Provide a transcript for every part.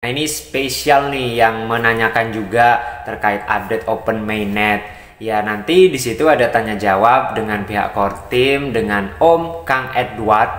Nah, ini spesial nih yang menanyakan juga terkait update Open Mainnet. Ya, nanti di situ ada tanya jawab dengan pihak core team dengan Om Kang Edward.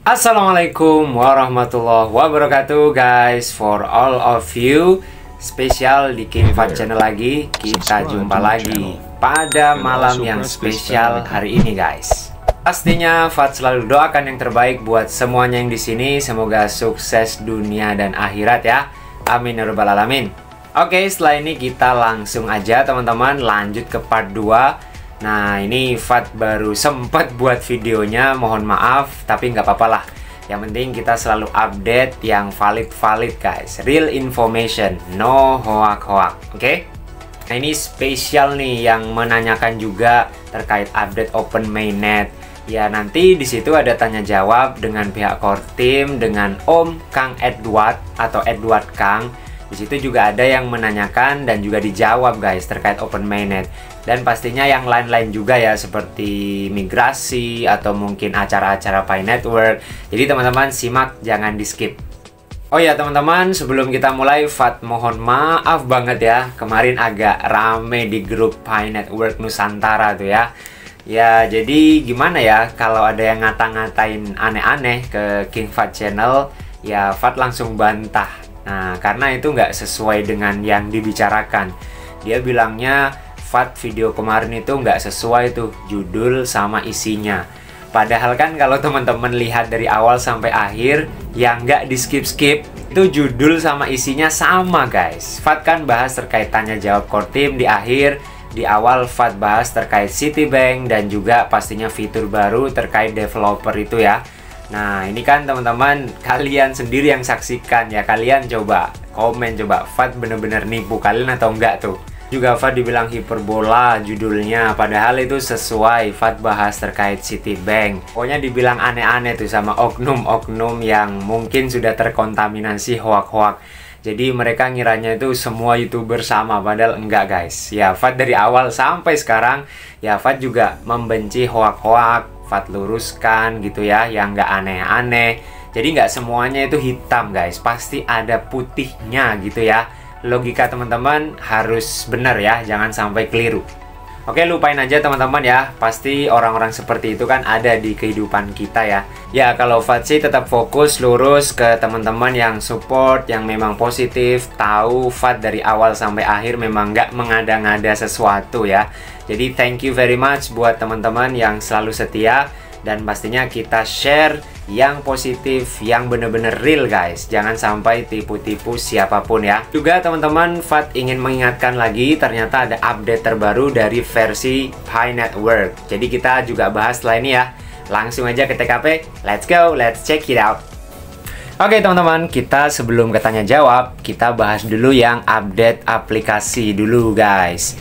Assalamualaikum warahmatullahi wabarakatuh guys. For all of you, spesial di King Fat Channel lagi. Kita jumpa lagi pada malam yang spesial hari ini guys. Pastinya Fat selalu doakan yang terbaik buat semuanya yang di sini. Semoga sukses dunia dan akhirat ya. Amin ya rabbal alamin. Oke, setelah ini kita langsung aja teman-teman lanjut ke part 2. Nah, ini Fat baru sempat buat videonya, mohon maaf, tapi nggak apa-apa lah. Yang penting kita selalu update yang valid-valid guys. Real information, no hoak-hoak, oke? Nah, ini spesial nih yang menanyakan juga terkait update Open Mainnet. Ya, nanti di situ ada tanya jawab dengan pihak core team dengan Om Kang Edward atau Edward Kang. Di situ juga ada yang menanyakan dan juga dijawab guys terkait Open Mainnet. Dan pastinya yang lain-lain juga ya, seperti migrasi atau mungkin acara-acara Pi Network. Jadi teman-teman simak, jangan di skip. Oh ya teman-teman, sebelum kita mulai, Fat mohon maaf banget ya, kemarin agak rame di grup Pi Network Nusantara tuh ya. Ya jadi gimana ya, kalau ada yang ngata-ngatain aneh-aneh ke King Fat Channel, ya Fat langsung bantah. Nah, karena itu nggak sesuai dengan yang dibicarakan. Dia bilangnya Fat video kemarin itu nggak sesuai tuh judul sama isinya. Padahal kan kalau teman-teman lihat dari awal sampai akhir, yang nggak di skip-skip, itu judul sama isinya sama guys. Fat kan bahas terkait tanya jawab core team di akhir. Di awal Fat bahas terkait Citibank dan juga pastinya fitur baru terkait developer itu ya. Nah, ini kan teman-teman, kalian sendiri yang saksikan ya. Kalian coba komen, coba Fat bener-bener nipu kalian atau enggak tuh. Juga Fat dibilang hiperbola judulnya, padahal itu sesuai. Fat bahas terkait Citibank. Pokoknya dibilang aneh-aneh tuh sama oknum-oknum yang mungkin sudah terkontaminasi hoak-hoak. Jadi mereka ngiranya itu semua YouTuber sama, padahal enggak guys. Ya Fat dari awal sampai sekarang, ya Fat juga membenci hoak-hoak. Fat luruskan gitu ya, yang nggak aneh-aneh. Jadi nggak semuanya itu hitam guys, pasti ada putihnya gitu ya. Logika teman-teman harus benar ya, jangan sampai keliru. Oke, lupain aja teman-teman ya, pasti orang-orang seperti itu kan ada di kehidupan kita ya. Ya kalau Fat sih tetap fokus lurus ke teman-teman yang support, yang memang positif, tahu Fat dari awal sampai akhir memang nggak mengada-ngada sesuatu ya. Jadi thank you very much buat teman-teman yang selalu setia, dan pastinya kita share yang positif, yang bener-bener real guys. Jangan sampai tipu-tipu siapapun ya. Juga teman-teman, Fat ingin mengingatkan lagi, ternyata ada update terbaru dari versi Pi Network. Jadi kita juga bahas setelah ini ya. Langsung aja ke TKP, let's go, let's check it out. Oke teman-teman, kita sebelum ke tanya jawab, kita bahas dulu yang update aplikasi dulu guys.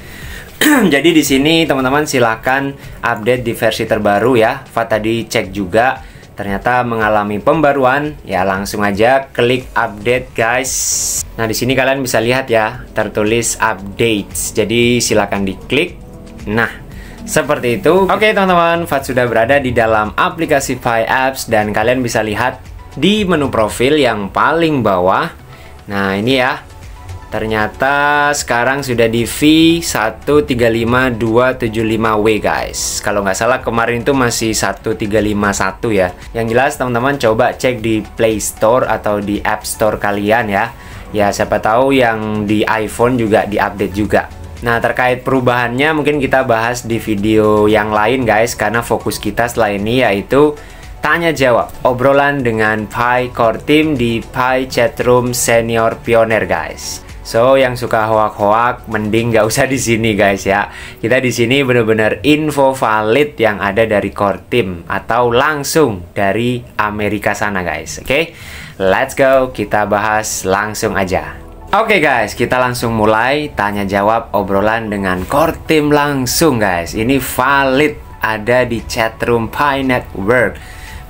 Jadi di sini teman-teman silahkan update di versi terbaru ya. Fat tadi cek juga, ternyata mengalami pembaruan. Ya langsung aja klik update guys. Nah di sini kalian bisa lihat ya, tertulis updates. Jadi silahkan diklik. Nah seperti itu. Oke teman-teman, Fat sudah berada di dalam aplikasi Pi Apps dan kalian bisa lihat di menu profil yang paling bawah. Nah ini ya. Ternyata sekarang sudah di V135275W guys. Kalau nggak salah kemarin itu masih 1351 ya. Yang jelas teman-teman coba cek di Play Store atau di App Store kalian ya. Ya siapa tahu yang di iPhone juga diupdate juga. Nah terkait perubahannya mungkin kita bahas di video yang lain guys. Karena fokus kita setelah ini yaitu tanya jawab obrolan dengan Pi Core Team di Pi Chatroom Senior Pioneer guys. So yang suka hoak-hoak mending nggak usah di sini guys ya. Kita di sini bener-bener info valid yang ada dari core team atau langsung dari Amerika sana guys. Oke, let's go, kita bahas langsung aja. Oke guys, kita langsung mulai tanya jawab obrolan dengan core team langsung guys. Ini valid ada di chatroom Pi Network.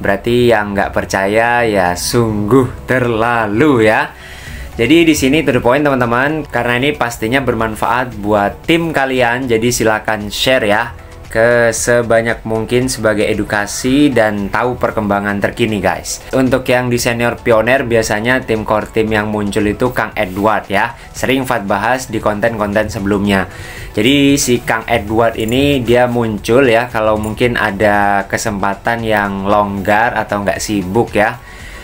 Berarti yang nggak percaya ya sungguh terlalu ya. Jadi di sini to the point teman-teman, karena ini pastinya bermanfaat buat tim kalian. Jadi silakan share ya ke sebanyak mungkin sebagai edukasi dan tahu perkembangan terkini guys. Untuk yang di senior pioner biasanya tim core team yang muncul itu Kang Edward ya. Sering Fat bahas di konten-konten sebelumnya. Jadi si Kang Edward ini dia muncul ya kalau mungkin ada kesempatan yang longgar atau nggak sibuk ya.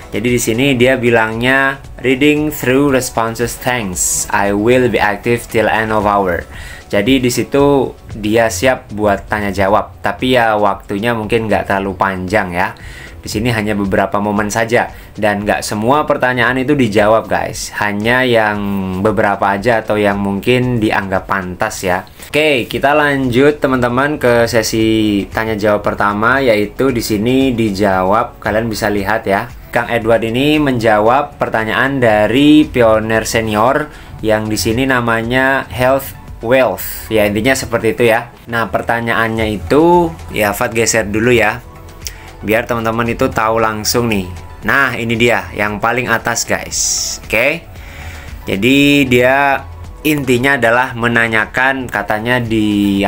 Jadi di sini dia bilangnya reading through responses, thanks. I will be active till end of hour. Jadi di situ dia siap buat tanya jawab, tapi ya waktunya mungkin nggak terlalu panjang ya. Di sini hanya beberapa momen saja dan nggak semua pertanyaan itu dijawab guys. Hanya yang beberapa aja atau yang mungkin dianggap pantas ya. Oke, kita lanjut teman-teman ke sesi tanya jawab pertama, yaitu di sini dijawab. Kalian bisa lihat ya. Kang Edward ini menjawab pertanyaan dari pioner senior yang di sini namanya Health Wealth. Ya intinya seperti itu ya. Nah pertanyaannya itu ya Fat geser dulu ya, biar teman-teman itu tahu langsung nih. Nah ini dia yang paling atas guys. Oke. Jadi dia intinya adalah menanyakan, katanya di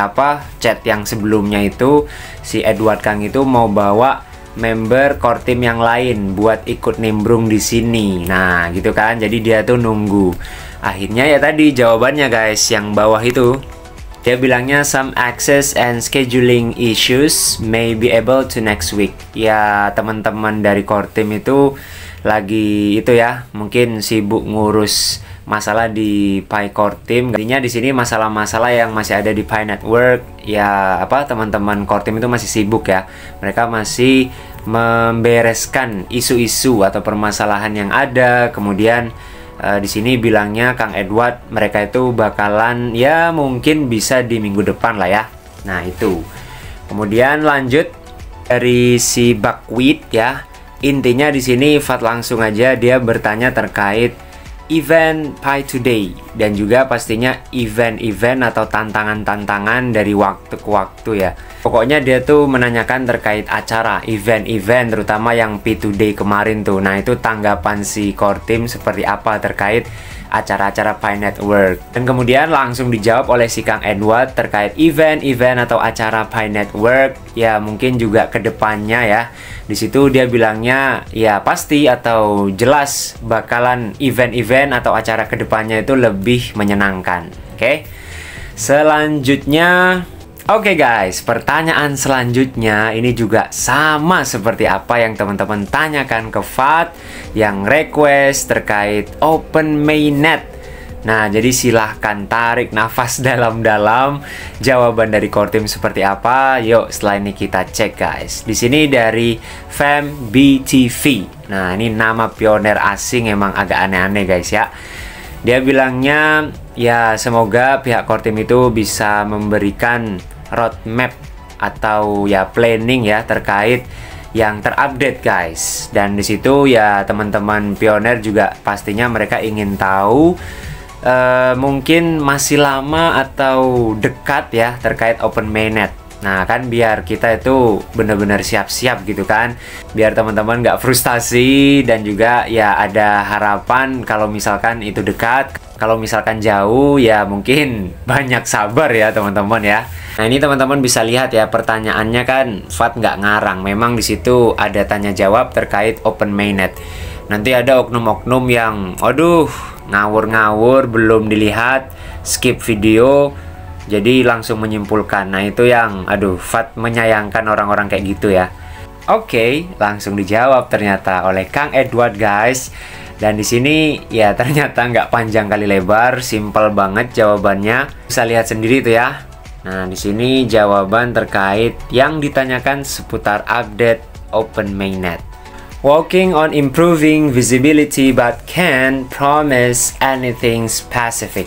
chat yang sebelumnya itu si Edward Kang itu mau bawa member core team yang lain buat ikut nimbrung di sini. Nah gitu kan, jadi dia tuh nunggu. Akhirnya ya tadi jawabannya guys yang bawah itu. Dia bilangnya some access and scheduling issues may be able to next week. Ya teman-teman dari core team itu lagi itu ya, mungkin sibuk ngurus masalah di Pi Core Team. Artinya di sini masalah-masalah yang masih ada di Pi Network ya, teman-teman core team itu masih sibuk ya. Mereka masih membereskan isu-isu atau permasalahan yang ada. Kemudian di sini bilangnya Kang Edward mereka itu bakalan ya mungkin bisa di minggu depan lah ya. Nah itu. Kemudian lanjut dari si Buckwheat ya. Intinya di sini Fat langsung aja dia bertanya terkait event Pi Today dan juga pastinya event-event atau tantangan-tantangan dari waktu ke waktu ya. Pokoknya dia tuh menanyakan terkait acara, event-event terutama yang Pi Today kemarin tuh. Nah itu tanggapan si core team seperti apa terkait acara-acara Pi Network. Dan kemudian langsung dijawab oleh si Kang Edward terkait event-event atau acara Pi Network ya, mungkin juga kedepannya ya. Di situ dia bilangnya ya pasti atau jelas bakalan event-event atau acara kedepannya itu lebih menyenangkan. Oke. Selanjutnya, oke guys, pertanyaan selanjutnya ini juga sama seperti apa yang teman-teman tanyakan ke Fat yang request terkait Open Mainnet. Nah, jadi silahkan tarik nafas dalam-dalam. Jawaban dari core team seperti apa? Yuk, setelah ini kita cek guys. Di sini dari FamBTV. Nah, ini nama pioner asing emang agak aneh-aneh guys ya. Dia bilangnya ya semoga pihak core team itu bisa memberikan roadmap atau ya planning ya terkait yang terupdate guys. Dan di situ ya teman-teman pioner juga pastinya mereka ingin tahu mungkin masih lama atau dekat ya terkait Open Mainnet. Nah kan biar kita itu benar-benar siap-siap gitu kan, biar teman-teman nggak frustasi dan juga ya ada harapan kalau misalkan itu dekat. Kalau misalkan jauh ya mungkin banyak sabar ya teman-teman ya. Nah ini teman-teman bisa lihat ya pertanyaannya kan Fat nggak ngarang. Memang di situ ada tanya jawab terkait Open Mainnet. Nanti ada oknum-oknum yang aduh ngawur-ngawur belum dilihat, skip video, jadi langsung menyimpulkan. Nah itu yang aduh Fat menyayangkan orang-orang kayak gitu ya. Oke, langsung dijawab ternyata oleh Kang Edward guys. Dan di sini ya ternyata nggak panjang kali lebar, simple banget jawabannya. Bisa lihat sendiri tuh ya. Nah di sini jawaban terkait yang ditanyakan seputar update Open Mainnet. Working on improving visibility but can't promise anything specific.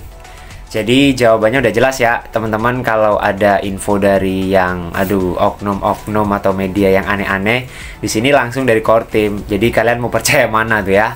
Jadi jawabannya udah jelas ya teman-teman. Kalau ada info dari yang oknum-oknum atau media yang aneh-aneh, di sini langsung dari core team. Jadi kalian mau percaya mana tuh ya?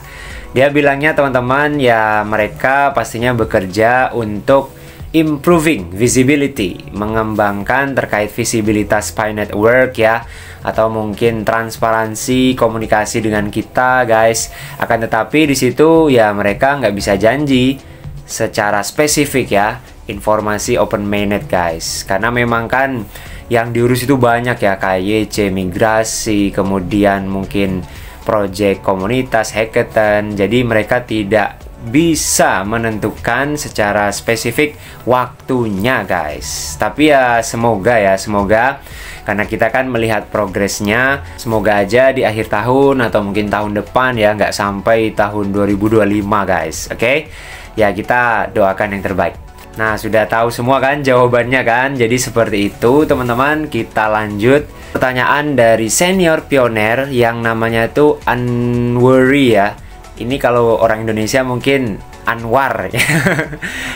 Dia bilangnya teman-teman ya mereka pastinya bekerja untuk improving visibility, mengembangkan terkait visibilitas Pi Network ya, atau mungkin transparansi komunikasi dengan kita guys. Akan tetapi di situ ya mereka nggak bisa janji secara spesifik ya informasi open mainnet guys, karena memang kan yang diurus itu banyak ya, KYC, migrasi, kemudian mungkin project komunitas, hackathon. Jadi mereka tidak bisa menentukan secara spesifik waktunya guys. Tapi ya semoga karena kita kan melihat progresnya, semoga aja di akhir tahun atau mungkin tahun depan ya, nggak sampai tahun 2025 guys. Oke? Ya kita doakan yang terbaik. Nah, sudah tahu semua kan jawabannya kan? Jadi seperti itu teman-teman. Kita lanjut. Pertanyaan dari senior pioner yang namanya itu Anwari ya. Ini kalau orang Indonesia mungkin Anwar ya.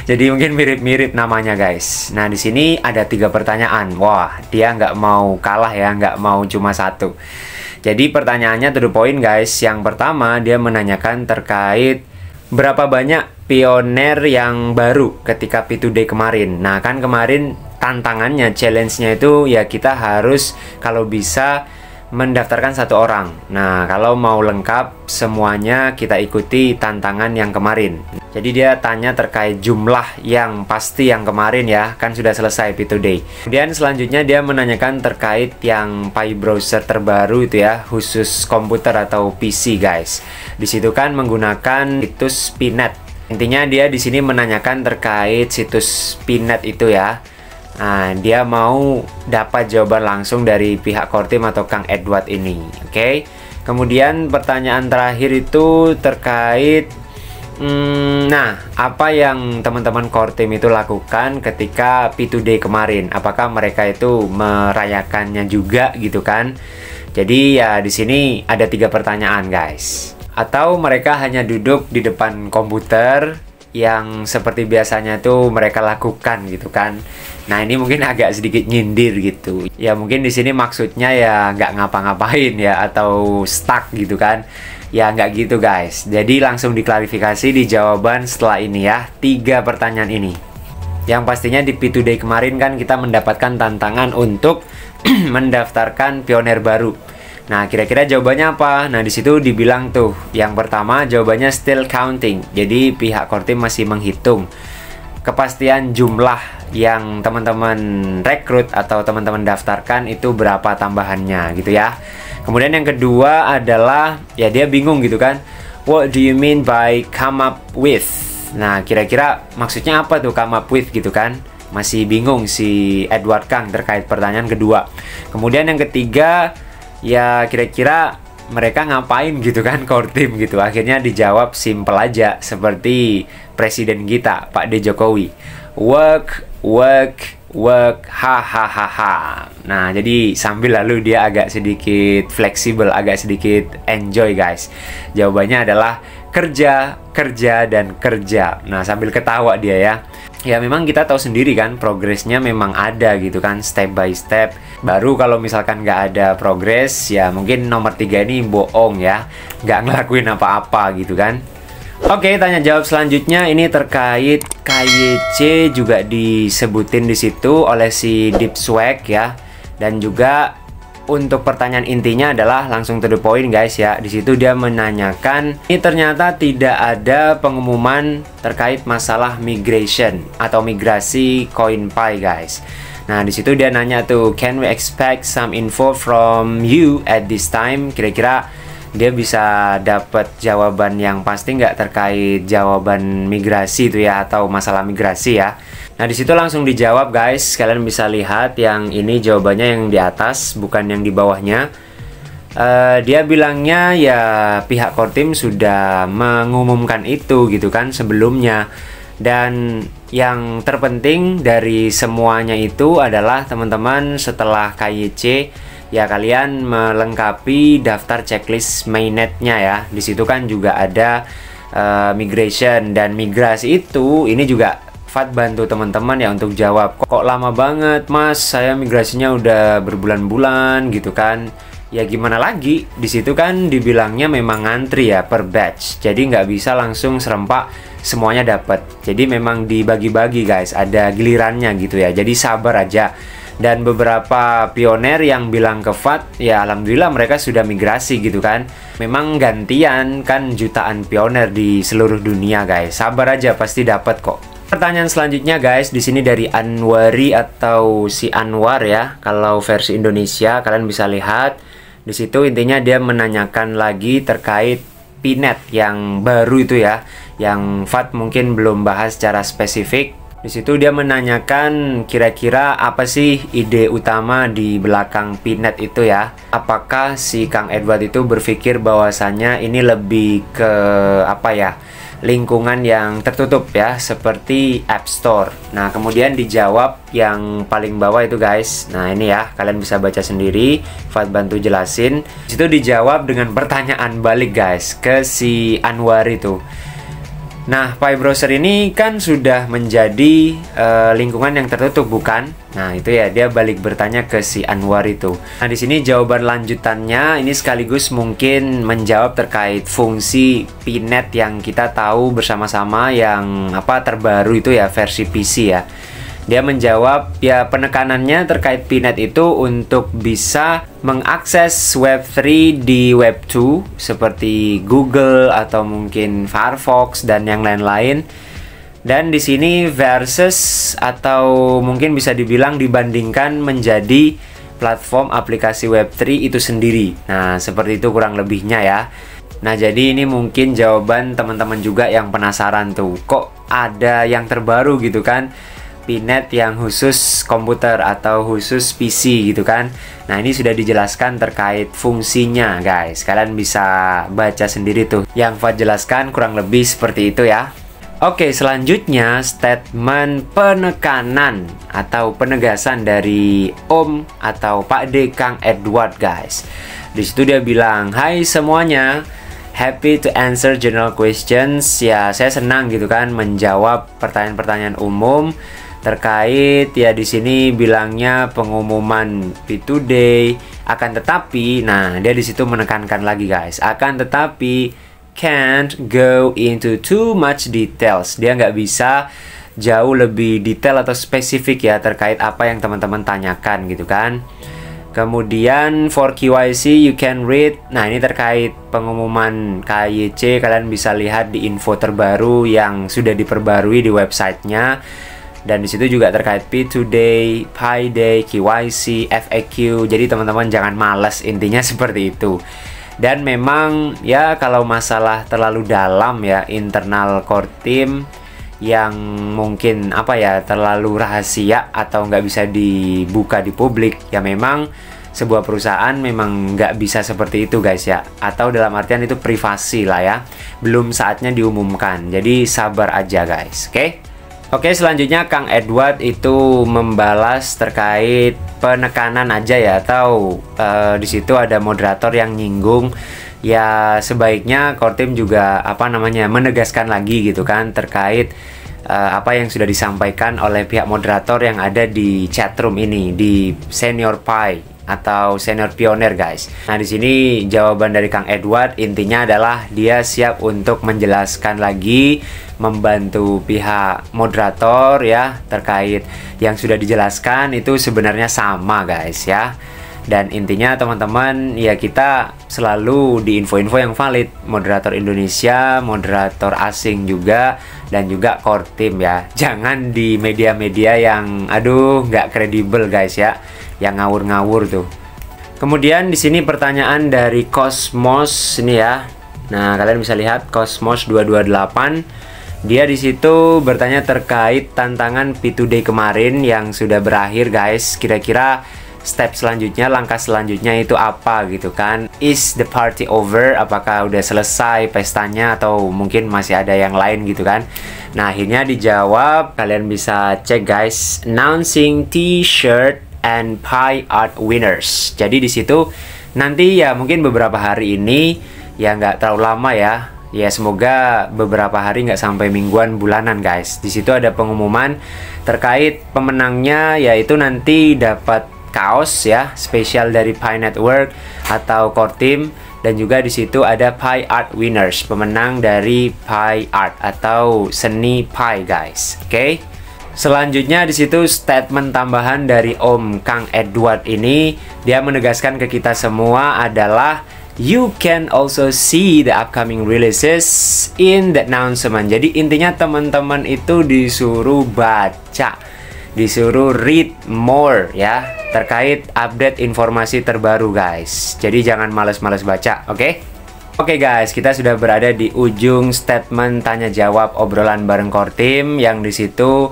Jadi mungkin mirip-mirip namanya guys. Nah, di sini ada 3 pertanyaan. Wah, dia nggak mau kalah ya, nggak mau cuma satu. Jadi pertanyaannya to the point guys. Yang pertama dia menanyakan terkait berapa banyak pioner yang baru ketika P2Day kemarin. Nah kan kemarin tantangannya, challenge-nya itu ya kita harus kalau bisa mendaftarkan 1 orang. Nah kalau mau lengkap semuanya kita ikuti tantangan yang kemarin. Jadi dia tanya terkait jumlah yang pasti yang kemarin ya, kan sudah selesai P2Day. Kemudian selanjutnya dia menanyakan terkait yang Pi browser terbaru itu ya, khusus komputer atau PC guys. Di situ kan menggunakan situs Pinet. Intinya dia di sini menanyakan terkait situs Pinet itu ya. Nah, dia mau dapat jawaban langsung dari pihak core team atau Kang Edward ini. Oke. Kemudian pertanyaan terakhir itu terkait nah, apa yang teman-teman core team itu lakukan ketika P2Day kemarin? Apakah mereka itu merayakannya juga gitu kan? Jadi ya di sini ada 3 pertanyaan guys. Atau mereka hanya duduk di depan komputer yang seperti biasanya tuh mereka lakukan gitu kan? Nah ini mungkin agak sedikit nyindir gitu. Ya mungkin di sini maksudnya ya nggak ngapa-ngapain ya, atau stuck gitu kan? Ya nggak gitu guys. Jadi langsung diklarifikasi di jawaban setelah ini ya, 3 pertanyaan ini. Yang pastinya di P2Day kemarin kan kita mendapatkan tantangan untuk mendaftarkan pioner baru. Nah kira-kira jawabannya apa? Nah disitu dibilang tuh, yang pertama jawabannya still counting. Jadi pihak core team masih menghitung kepastian jumlah yang teman-teman rekrut atau teman-teman daftarkan itu berapa tambahannya gitu ya. Kemudian yang kedua adalah ya dia bingung gitu kan, what do you mean by come up with? Nah kira-kira maksudnya apa tuh come up with gitu kan? Masih bingung si Edward Kang terkait pertanyaan kedua. Kemudian yang ketiga, ya kira-kira mereka ngapain gitu kan core team gitu. Akhirnya dijawab simple aja seperti presiden kita Pak D. Jokowi, work, hahaha. Nah jadi sambil lalu dia agak sedikit fleksibel, agak sedikit enjoy guys. Jawabannya adalah kerja, dan kerja. Nah sambil ketawa dia ya. Ya memang kita tahu sendiri kan progresnya memang ada gitu kan, step by step. Baru kalau misalkan nggak ada progres ya mungkin nomor 3 ini bohong ya, nggak ngelakuin apa-apa gitu kan. Oke, tanya jawab selanjutnya ini terkait KYC juga disebutin di situ oleh si Deep Swag ya. Dan juga untuk pertanyaan intinya adalah langsung to the point guys ya. Di situ dia menanyakan, ini ternyata tidak ada pengumuman terkait masalah migration atau migrasi CoinPi guys. Nah, di situ dia nanya tuh, can we expect some info from you at this time? Kira-kira dia bisa dapat jawaban yang pasti nggak terkait jawaban migrasi itu ya, atau masalah migrasi ya. Nah disitu langsung dijawab guys. Kalian bisa lihat yang ini jawabannya yang di atas, bukan yang di bawahnya. Dia bilangnya ya pihak core team sudah mengumumkan itu gitu kan sebelumnya. Dan yang terpenting dari semuanya itu adalah teman-teman setelah KYC ya kalian melengkapi daftar checklist mainnetnya ya. Di situ kan juga ada migration dan migrasi itu. Ini juga Fat bantu teman-teman ya untuk jawab. Kok lama banget mas, saya migrasinya udah berbulan-bulan gitu kan. Ya gimana lagi, di situ kan dibilangnya memang ngantri ya per batch. Jadi nggak bisa langsung serempak semuanya dapat. Jadi memang dibagi-bagi guys, ada gilirannya gitu ya. Jadi sabar aja. Dan beberapa pioner yang bilang ke FAT, ya alhamdulillah mereka sudah migrasi gitu kan. Memang gantian kan jutaan pioner di seluruh dunia guys. Sabar aja pasti dapat kok. Pertanyaan selanjutnya guys, di sini dari Anwari atau si Anwar ya. Kalau versi Indonesia kalian bisa lihat di situ, intinya dia menanyakan lagi terkait Pinet yang baru itu ya, yang FAT mungkin belum bahas secara spesifik. Di situ dia menanyakan kira-kira apa sih ide utama di belakang Pinet itu ya. Apakah si Kang Edward itu berpikir bahwasannya ini lebih ke apa ya, lingkungan yang tertutup ya, seperti App Store. Nah kemudian dijawab yang paling bawah itu guys. Nah ini ya, kalian bisa baca sendiri, Fat bantu jelasin. Di situ dijawab dengan pertanyaan balik guys ke si Anwar itu. Nah, Pi Browser ini kan sudah menjadi lingkungan yang tertutup, bukan? Nah, itu ya, dia balik bertanya ke si Anwar itu. Nah, di sini jawaban lanjutannya ini sekaligus mungkin menjawab terkait fungsi Pinet yang kita tahu bersama-sama, yang apa terbaru itu ya, versi PC ya. Dia menjawab ya penekanannya terkait Pinet itu untuk bisa mengakses Web3 di Web2 seperti Google atau mungkin Firefox dan yang lain-lain. Dan di sini versus atau mungkin bisa dibilang dibandingkan menjadi platform aplikasi Web3 itu sendiri. Nah, seperti itu kurang lebihnya ya. Nah, jadi ini mungkin jawaban teman-teman juga yang penasaran tuh. Kok ada yang terbaru gitu kan? Pinet yang khusus komputer atau khusus PC gitu kan. Nah ini sudah dijelaskan terkait fungsinya guys. Kalian bisa baca sendiri tuh. Yang Fat jelaskan kurang lebih seperti itu ya. Oke, selanjutnya statement penekanan atau penegasan dari Om atau Pak D Kang Edward guys. Di situ dia bilang, "Hai semuanya, happy to answer general questions." Ya saya senang gitu kan menjawab pertanyaan-pertanyaan umum terkait ya, di sini bilangnya pengumuman P2Day. Akan tetapi, nah dia di situ menekankan lagi guys, akan tetapi can't go into too much details. Dia nggak bisa jauh lebih detail atau spesifik ya terkait apa yang teman-teman tanyakan gitu kan. Kemudian for KYC you can read. Nah ini terkait pengumuman KYC, kalian bisa lihat di info terbaru yang sudah diperbarui di websitenya. Dan di situ juga terkait P2Day, Pi Day, KYC, FAQ. Jadi teman-teman jangan malas, intinya seperti itu. Dan memang ya kalau masalah terlalu dalam ya internal core team yang mungkin apa ya terlalu rahasia atau nggak bisa dibuka di publik, ya memang sebuah perusahaan memang nggak bisa seperti itu guys ya. Atau dalam artian itu privasi lah ya. Belum saatnya diumumkan. Jadi sabar aja guys, oke? Oke, selanjutnya Kang Edward itu membalas terkait penekanan aja ya, atau di situ ada moderator yang nyinggung ya, sebaiknya core team juga apa namanya menegaskan lagi gitu kan terkait apa yang sudah disampaikan oleh pihak moderator yang ada di chatroom ini di Senior Pi atau Senior Pioneer guys. Nah di sini jawaban dari Kang Edward intinya adalah dia siap untuk menjelaskan lagi, membantu pihak moderator ya terkait yang sudah dijelaskan itu sebenarnya sama guys ya. Dan intinya teman-teman ya, kita selalu di info-info yang valid, moderator Indonesia, moderator asing juga, dan juga core team ya. Jangan di media-media yang aduh nggak kredibel guys ya, yang ngawur-ngawur tuh. Kemudian di sini pertanyaan dari Cosmos ini ya. Nah, kalian bisa lihat Cosmos 228. Dia di situ bertanya terkait tantangan P2Day kemarin yang sudah berakhir guys. Kira-kira step selanjutnya, langkah selanjutnya itu apa gitu kan? Is the party over? Apakah udah selesai pestanya atau mungkin masih ada yang lain gitu kan? Nah, akhirnya dijawab, kalian bisa cek guys, announcing T-shirt and Pi Art winners. Jadi di situ nanti ya mungkin beberapa hari ini ya, nggak terlalu lama ya. Ya semoga beberapa hari, nggak sampai mingguan, bulanan guys. Di situ ada pengumuman terkait pemenangnya, yaitu nanti dapat kaos ya spesial dari Pi Network atau core team. Dan juga di situ ada Pie Art Winners, pemenang dari Pie Art atau seni pie, guys. Oke. Selanjutnya di situ statement tambahan dari Om Kang Edward ini, dia menegaskan ke kita semua adalah you can also see the upcoming releases in the announcement. Jadi intinya teman-teman itu disuruh baca, disuruh read more ya, terkait update informasi terbaru, guys. Jadi jangan males-males baca, oke? Oke guys, kita sudah berada di ujung statement tanya jawab obrolan bareng core team, yang di situ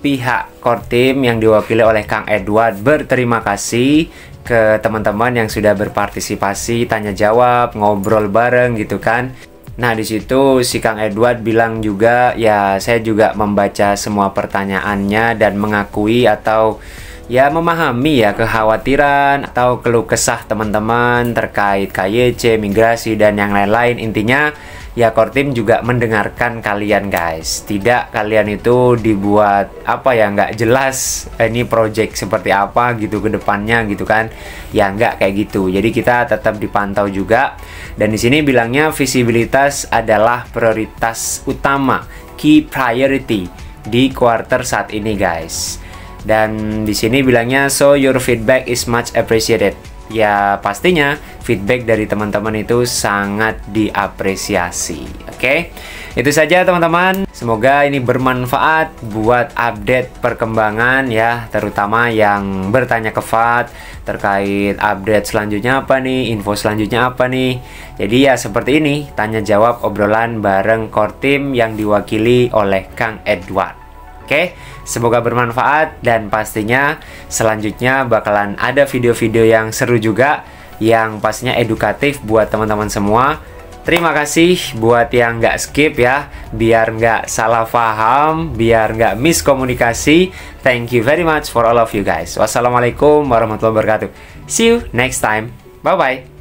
pihak core team yang diwakili oleh Kang Edward berterima kasih ke teman-teman yang sudah berpartisipasi tanya jawab, ngobrol bareng gitu kan. Nah, di situ si Kang Edward bilang juga, ya saya juga membaca semua pertanyaannya dan mengakui atau ya memahami ya kekhawatiran atau keluh kesah teman-teman terkait KYC, migrasi dan yang lain-lain. Intinya ya core team juga mendengarkan kalian, guys. Tidak kalian itu dibuat apa ya, nggak jelas ini project seperti apa gitu ke depannya gitu kan. Ya nggak kayak gitu. Jadi kita tetap dipantau juga. Dan di sini bilangnya visibilitas adalah prioritas utama, key priority di quarter saat ini, guys. Dan di sini bilangnya so your feedback is much appreciated. Ya pastinya feedback dari teman-teman itu sangat diapresiasi. Oke, itu saja teman-teman. Semoga ini bermanfaat buat update perkembangan ya, terutama yang bertanya ke FAT terkait update selanjutnya apa nih, info selanjutnya apa nih. Jadi ya seperti ini, tanya jawab obrolan bareng core team yang diwakili oleh Kang Edward. Oke, semoga bermanfaat dan pastinya selanjutnya bakalan ada video-video yang seru juga, yang pastinya edukatif buat teman-teman semua. Terima kasih buat yang nggak skip ya, biar nggak salah paham, biar nggak miskomunikasi. Thank you very much for all of you guys. Wassalamualaikum warahmatullahi wabarakatuh. See you next time. Bye-bye.